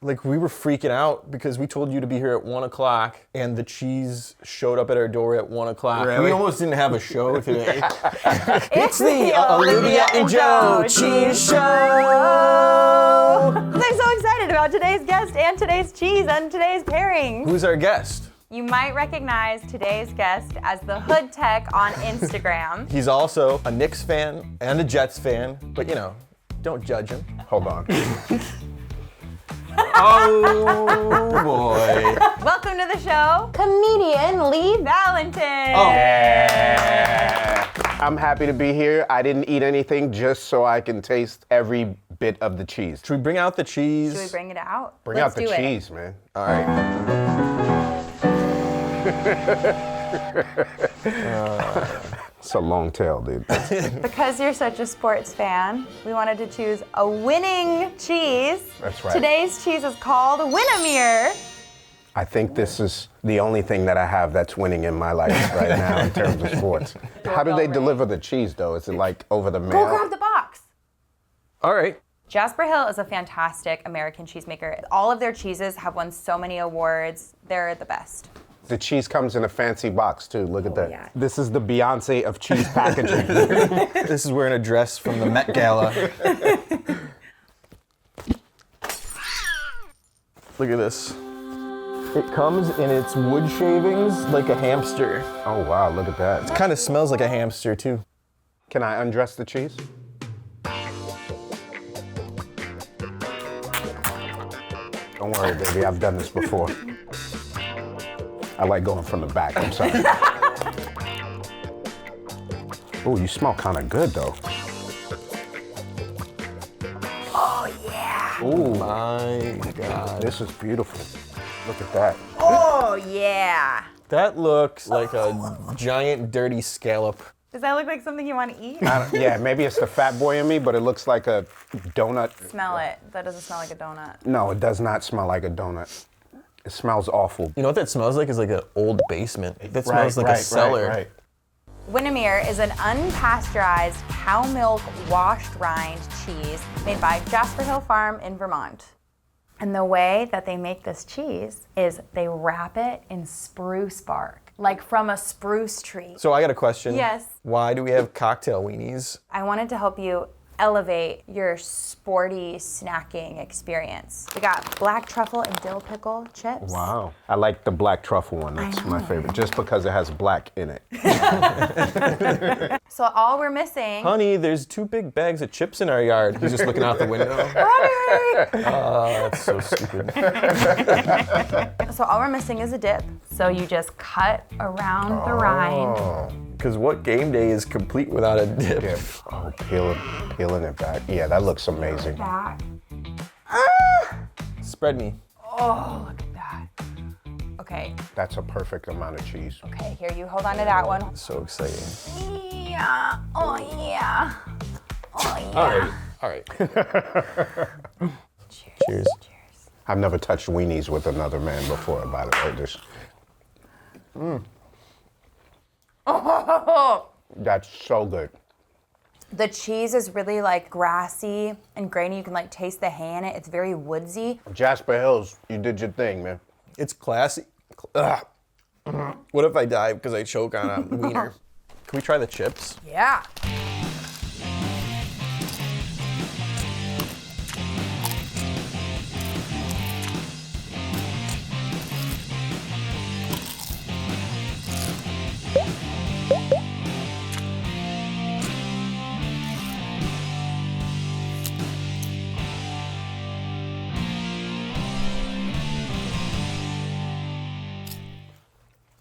Like, we were freaking out because we told you to be here at 1 o'clock and the cheese showed up at our door at 1 o'clock. Really? We almost didn't have a show today. It's the Olivia and Joe Cheese Show! I'm so excited about today's guest and today's cheese and today's pairing. Who's our guest? You might recognize today's guest as the Hood Tech on Instagram. He's also a Knicks fan and a Jets fan, but you know, don't judge him. Hold on. Oh boy. Welcome to the show, comedian Lee Valentin. Oh. Yeah. I'm happy to be here. I didn't eat anything just so I can taste every bit of the cheese. Should we bring out the cheese? Should we bring it out? Bring Let's out the do cheese, man. All right. It's a long tail, dude. Because you're such a sports fan, we wanted to choose a winning cheese. That's right. Today's cheese is called WIN-nimere. I think this is the only thing that I have that's winning in my life right now in terms of sports. How do they deliver the cheese, though? Is it like over the mail? Go grab the box. All right. Jasper Hill is a fantastic American cheesemaker. All of their cheeses have won so many awards. They're the best. The cheese comes in a fancy box, too. Look at that. yeah. This is the Beyonce of cheese packaging. This is wearing a dress from the Met Gala. Look at this. It comes in its wood shavings like a hamster. Oh, wow, look at that. Kind of smells like a hamster, too. Can I undress the cheese? Don't worry, baby, I've done this before. I like going from the back, I'm sorry. Oh, you smell kind of good, though. Oh, yeah. Ooh, My God. this is beautiful. Look at that. Oh, yeah. That looks like a giant dirty scallop. Does that look like something you want to eat? Yeah, maybe it's the fat boy in me, but it looks like a donut. Smell it. That doesn't smell like a donut. No, it does not smell like a donut. It smells awful. You know what that smells like? Is like an old basement. That smells like a cellar. Right. WIN-nimere is an unpasteurized cow milk washed rind cheese made by Jasper Hill Farm in Vermont. And the way that they make this cheese is they wrap it in spruce bark, like from a spruce tree. So I got a question. Yes. Why do we have cocktail weenies? I wanted to help you elevate your sporty snacking experience. We got black truffle and dill pickle chips. Wow. I like the black truffle one. That's my favorite, just because it has black in it. So all we're missing... Honey, there's 2 big bags of chips in our yard. He's just looking out the window. Oh, that's so stupid. So all we're missing is a dip. So you just cut around the rind. Because what game day is complete without a dip? Yeah. Oh, peeling it back. Yeah, that looks amazing. Back. Spread me. Oh, look at that. Okay, That's a perfect amount of cheese. okay, here, you hold on to that one. So exciting. Yeah, oh yeah. Oh yeah. All right. Cheers. Cheers. Cheers. I've never touched weenies with another man before, by the way. Just, Oh, that's so good. the cheese is really like grassy and grainy. You can like taste the hay in it. It's very woodsy. Jasper Hills, you did your thing, man. It's classy. Ugh. What if I die because I choke on a wiener? Can we try the chips? Yeah.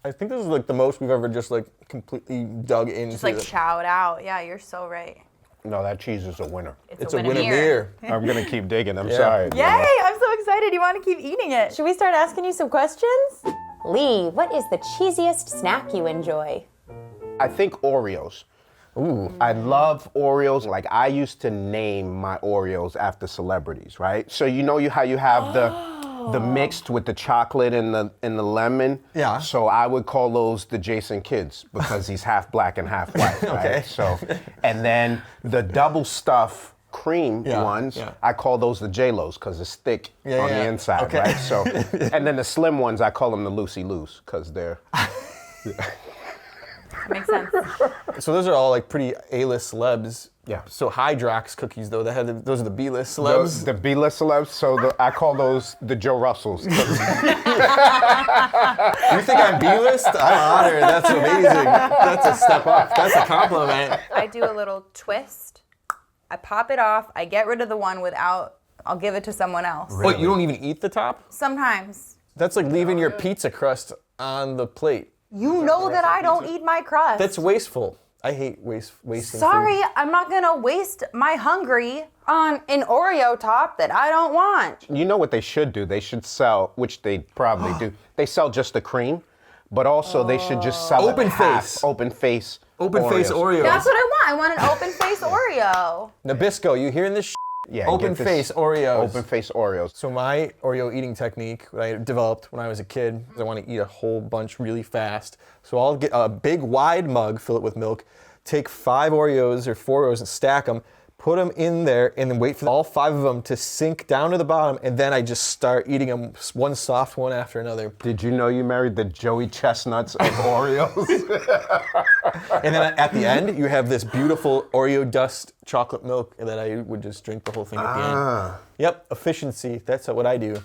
I think this is like the most we've ever just like completely dug into. Just like chowed out. Yeah, you're so right. No, that cheese is a winner. It's a WIN-nimere. I'm gonna keep digging. I'm Yeah. sorry. Yay, I'm so excited. You want to keep eating it. Should we start asking you some questions? Lee, what is the cheesiest snack you enjoy? I think Oreos. Ooh. I love Oreos. Like, I used to name my Oreos after celebrities, right? So you know how you have the mixed with the chocolate and the lemon? Yeah. So I would call those the Jason Kids because he's half black and half white, right? Okay. So, and then the double stuff cream ones, I call those the J-Los because it's thick on the inside, right? So, and then the slim ones, I call them the loosey-loose because they're... Makes sense. So those are all like pretty A-list celebs. Yeah. So Hydrox cookies though, those are the B-list celebs. The B-list celebs, so I call those the Joe Russells. You think I'm B-list? I'm honored. That's amazing. That's a step up. That's a compliment. I do a little twist. I pop it off. I get rid of the one without. I'll give it to someone else. Wait, you don't even eat the top? Sometimes. That's like leaving your pizza crust on the plate. You know that I don't eat my crust. That's wasteful. I hate wasting Sorry, food. I'm not gonna waste my hungry on an Oreo top that I don't want. You know what they should do? They should sell, which they probably do. They sell just the cream, but also they should just sell Open half face. open face Oreos. That's what I want. I want an open face Oreo. Nabisco, you hearing this? Yeah, Open get this face Oreos. Open face Oreos. So my Oreo eating technique that I developed when I was a kid is I want to eat a whole bunch really fast. So I'll get a big wide mug, fill it with milk, take 5 Oreos or 4 Oreos and stack them, put them in there, and then wait for all 5 of them to sink down to the bottom, and then I just start eating them one soft one after another. Did you know you married the Joey Chestnuts of Oreos? And then at the end, you have this beautiful Oreo dust chocolate milk that I would just drink the whole thing at the end. Yep, efficiency. That's what I do.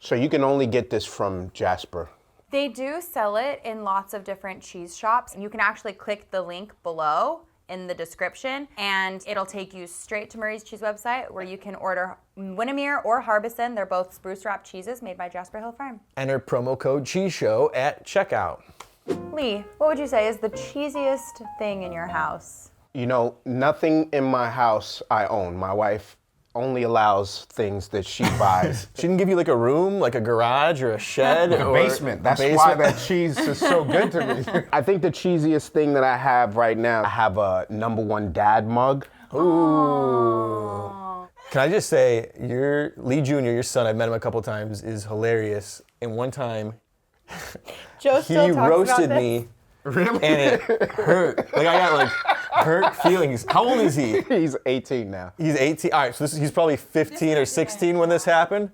So you can only get this from Jasper. They do sell it in lots of different cheese shops. You can actually click the link below in the description, and it'll take you straight to Murray's Cheese website where you can order Winnimere or Harbison. They're both spruce wrap cheeses made by Jasper Hill Farm. Enter promo code CHEESESHOW at checkout. Lee, what would you say is the cheesiest thing in your house? You know, nothing in my house I own. My wife only allows things that she buys. She didn't give you like a room, like a garage or a shed? The or basement. That's why that cheese is so good to me. I think the cheesiest thing that I have right now, I have a #1 dad mug. Ooh. Can I just say, Lee Jr., your son, I've met him a couple times, is hilarious. And one time, Joe he still talks roasted about me. Really? And it hurt. Like I got like hurt feelings. How old is he? He's 18 now. He's 18. All right, so he's probably 15 or 16 when this happened.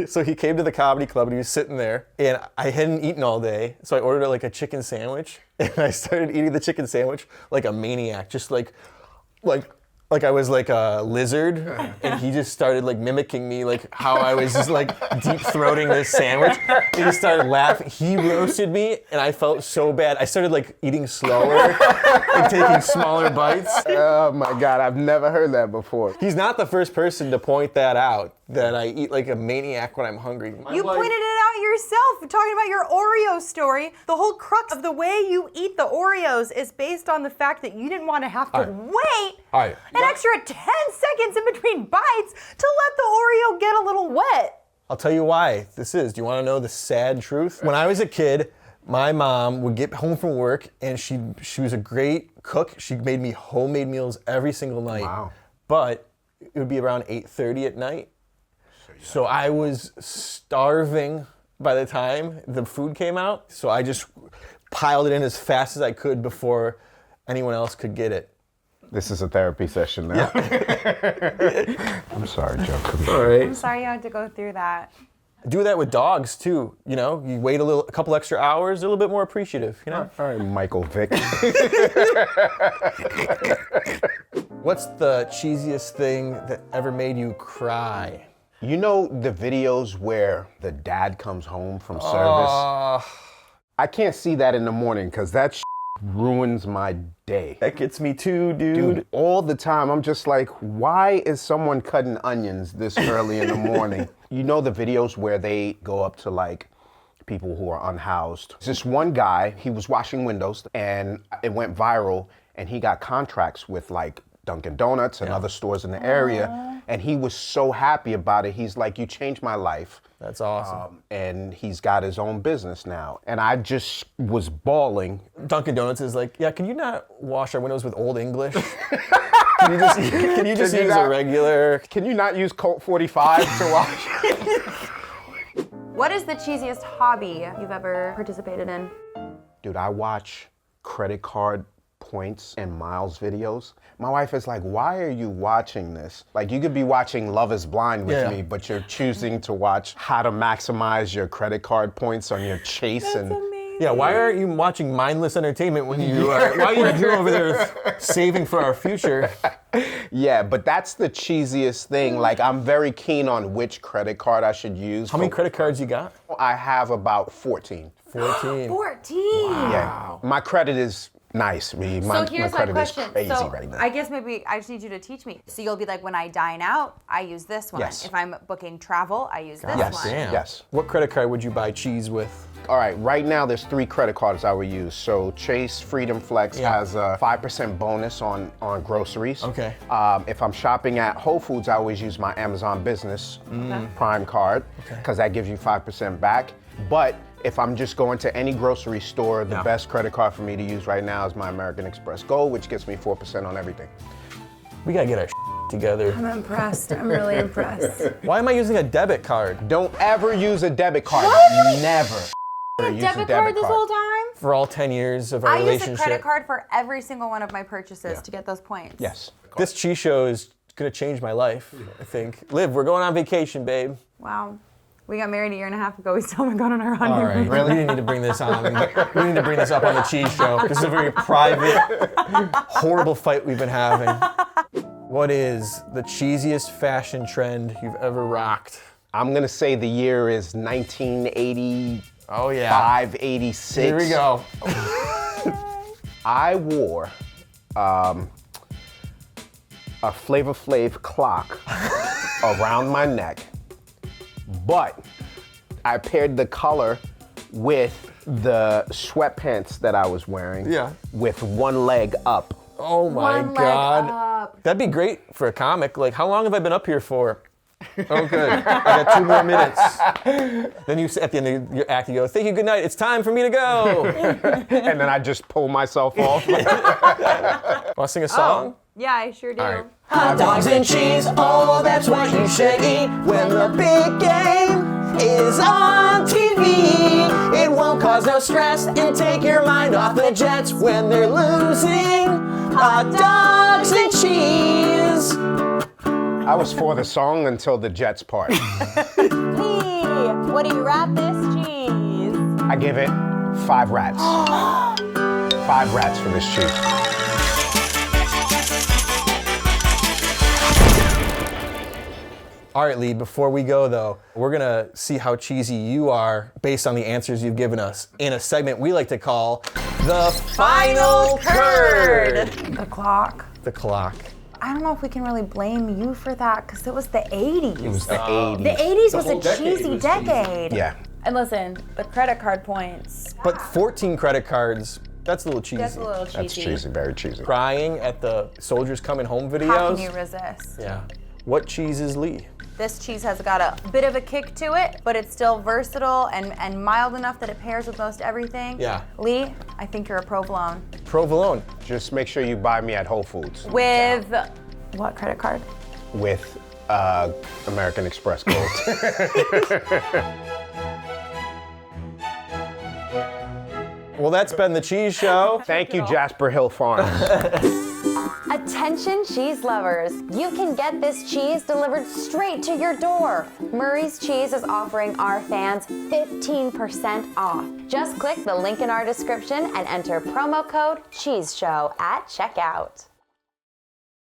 So he came to the comedy club and he was sitting there, and I hadn't eaten all day, so I ordered like a chicken sandwich, and I started eating the chicken sandwich like a maniac, just like I was like a lizard, and he just started like mimicking me, like how I was just like deep throating this sandwich. He just started laughing. He roasted me, and I felt so bad. I started like eating slower and taking smaller bites. Oh my God, I've never heard that before. He's not the first person to point that out, that I eat like a maniac when I'm hungry. You pointed it out yourself, talking about your Oreo story. The whole crux of the way you eat the Oreos is based on the fact that you didn't want to have to wait an extra 10 seconds in between bites to let the Oreo get a little wet. I'll tell you why this is. Do you want to know the sad truth? When I was a kid, my mom would get home from work, and she was a great cook. She made me homemade meals every single night. Wow. But it would be around 8:30 at night. So I was starving by the time the food came out. So I just piled it in as fast as I could before anyone else could get it. This is a therapy session now. I'm sorry, Joe. All right. I'm sorry you had to go through that. Do that with dogs too. You know, you wait a couple extra hours, they're a little bit more appreciative. You know. All right, Michael Vick. What's the cheesiest thing that ever made you cry? You know the videos where the dad comes home from service? I can't see that in the morning because that ruins my day. That gets me too, dude. Dude, all the time, I'm just like, why is someone cutting onions this early in the morning? You know the videos where they go up to like people who are unhoused. This one guy, he was washing windows and it went viral, and he got contracts with like Dunkin' Donuts and other stores in the area. And he was so happy about it. He's like, you changed my life. That's awesome. And he's got his own business now. And I just was bawling. Dunkin' Donuts is like, yeah, can you not wash our windows with Old English? Can you just use a regular? Can you not use Colt 45 to wash? What is the cheesiest hobby you've ever participated in? Dude, I watch credit card points and miles videos. My wife is like, why are you watching this? Like, you could be watching Love is Blind with me, but you're choosing to watch how to maximize your credit card points on your Chase. That's amazing. Yeah, why aren't you watching mindless entertainment when you are, why are you over there saving for our future? Yeah, but that's the cheesiest thing. Like, I'm very keen on which credit card I should use. How many credit cards you got? I have about 14. 14. 14. Yeah, my credit is nice. My So here's my credit question. is crazy So right now. I guess maybe I just need you to teach me. So you'll be like, when I dine out, I use this one. Yes. If I'm booking travel, I use this Yes. one. Damn. Yes. What credit card would you buy cheese with? All right, right now there's 3 credit cards I would use. So Chase Freedom Flex has a 5% bonus on groceries. Okay. If I'm shopping at Whole Foods, I always use my Amazon Business Prime card because that gives you 5% back. But if I'm just going to any grocery store, the best credit card for me to use right now is my American Express Gold, which gets me 4% on everything. We gotta get our together. I'm impressed. I'm really impressed. Why am I using a debit card? Don't ever use a debit card. What? Never. Use a Debit card this whole time? For all 10 years of our I use relationship. a credit card for every single one of my purchases to get those points. Yes. This cheese show is gonna change my life, I think. Liv, we're going on vacation, babe. Wow. We got married a year and a half ago. We still haven't gone on our honeymoon. All right, really? We didn't need to bring this on. We need to bring this up on the cheese show. This is a very private, horrible fight we've been having. What is the cheesiest fashion trend you've ever rocked? I'm gonna say the year is 1985, Oh yeah. 86. Here we go. I wore a Flavor Flav clock around my neck, but I paired the color with the sweatpants that I was wearing with one leg up. Oh my One leg God. up. That'd be great for a comic. Like, how long have I been up here for? Oh, good. I got 2 more minutes. Then you, at the end of your act, you go, thank you, good night. It's time for me to go. And then I just pull myself off. Want to sing a song? Yeah, I sure do. All right. Hot dogs and cheese, oh, that's what you should eat when the big game is on TV. It won't cause no stress and take your mind off the Jets when they're losing. Hot dogs and cheese. I was for the song until the Jets part. Hey, what do you wrap this cheese? I give it 5 rats. 5 rats for this cheese. All right, Lee, before we go, though, we're going to see how cheesy you are based on the answers you've given us in a segment we like to call the Final Curd. The clock. The clock. I don't know if we can really blame you for that because it was the 80s. It was the 80s. The 80s was whole a decade cheesy was decade. Yeah. And listen, the credit card points. But 14 credit cards, that's a little cheesy. That's a little cheesy. That's cheesy, very cheesy. Crying at the soldiers coming home videos. How can you resist? Yeah. What cheese is Lee? This cheese has got a bit of a kick to it, but it's still versatile and mild enough that it pairs with most everything. Yeah. Lee, I think you're a provolone. Provolone. Just make sure you buy me at Whole Foods With what credit card? with American Express Gold. Well, that's been the cheese show. Thank you, Jasper Hill Farm. Attention cheese lovers, you can get this cheese delivered straight to your door. Murray's Cheese is offering our fans 15% off. Just click the link in our description and enter promo code CHEESESHOW at checkout.